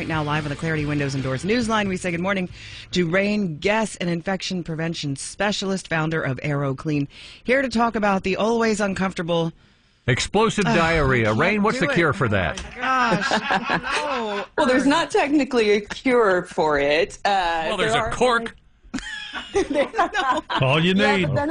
right now live on the Clarity Windows and Doors Newsline. We say good morning to Rayne Guest, an infection prevention specialist, founder of ArrowClean, here to talk about the always uncomfortable explosive diarrhea. Rayne, what's the cure for that? Oh, gosh. No. Well, there's not technically a cure for it. Well, there's a cork. All you need. Yeah, but then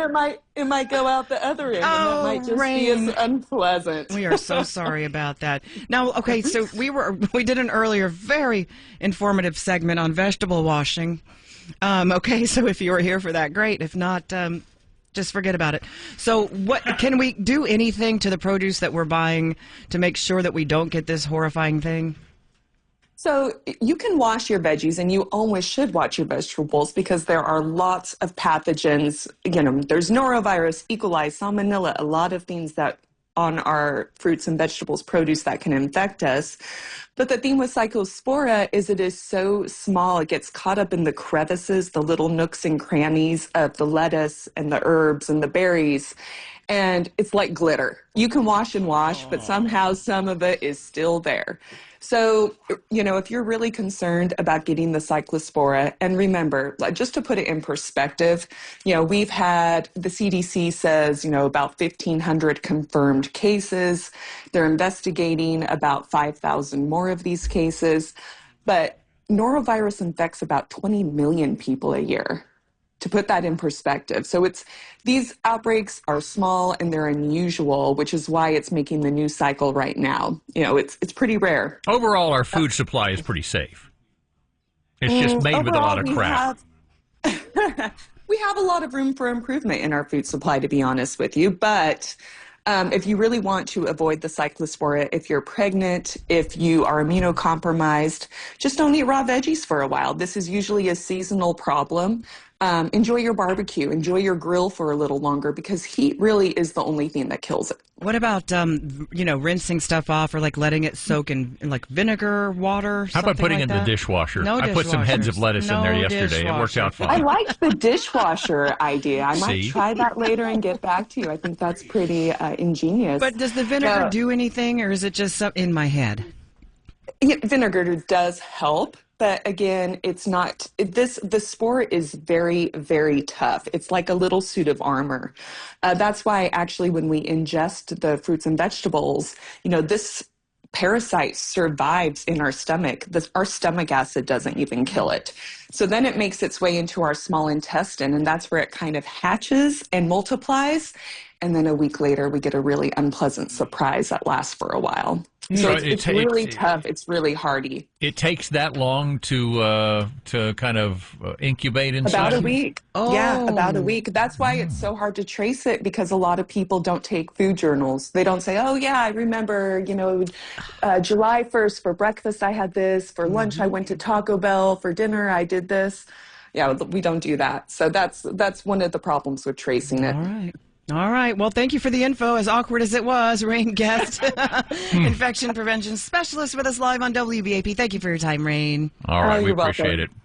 it might go out the other end, and that might just Rayne. be as unpleasant. We are so sorry about that. Now, okay, so we did an earlier very informative segment on vegetable washing. Okay, so if you were here for that, great. If not, just forget about it. So what can we do anything to the produce that we're buying to make sure that we don't get this horrifying thing? So you can wash your veggies, and you always should wash your vegetables because there are lots of pathogens. You know, there's norovirus, E. coli, salmonella, a lot of things that on our fruits and vegetables produce that can infect us. But the thing with Cyclospora is it is so small, it gets caught up in the crevices, the little nooks and crannies of the lettuce and the herbs and the berries. And it's like glitter. You can wash and wash, but somehow some of it is still there. So, you know, if you're really concerned about getting the Cyclospora, and remember, just to put it in perspective, you know, we've had, the CDC says, you know, about 1,500 confirmed cases. They're investigating about 5,000 more of these cases. But norovirus infects about 20 million people a year. To put that in perspective. So these outbreaks are small and they're unusual, which is why it's making the news cycle right now. You know, it's pretty rare. Overall, our food supply is pretty safe. It's just made with a lot of crap. We have a lot of room for improvement in our food supply, to be honest with you. But if you really want to avoid the Cyclospora, if you're pregnant, if you are immunocompromised, just don't eat raw veggies for a while. This is usually a seasonal problem. Enjoy your barbecue, enjoy your grill for a little longer because heat really is the only thing that kills it. What about, you know, rinsing stuff off or like letting it soak in like vinegar, water? How about putting like it in that? the dishwasher? No I put some heads of lettuce in there yesterday. It worked out I fine. like the dishwasher idea. I might See? try that later and get back to you. I think that's pretty ingenious. But does the vinegar do anything, or is it just in my head? Yeah, vinegar does help. But again, it's not, the spore is very, very tough. It's like a little suit of armor. That's why actually when we ingest the fruits and vegetables, you know, this parasite survives in our stomach. Our stomach acid doesn't even kill it. So then it makes its way into our small intestine, and that's where it kind of hatches and multiplies. And then a week later, we get a really unpleasant surprise that lasts for a while. So it's really tough. It's really hardy. It takes that long to kind of incubate inside? About a week. Oh. Yeah, about a week. That's why it's so hard to trace it, because a lot of people don't take food journals. They don't say, oh, yeah, I remember, you know, July 1st for breakfast I had this. For lunch I went to Taco Bell. For dinner I did this. Yeah, we don't do that. So that's one of the problems with tracing it. All right. All right. Well, thank you for the info. As awkward as it was, Rayne Guest, infection prevention specialist with us live on WBAP. Thank you for your time, Rayne. All right. We you're welcome. appreciate it.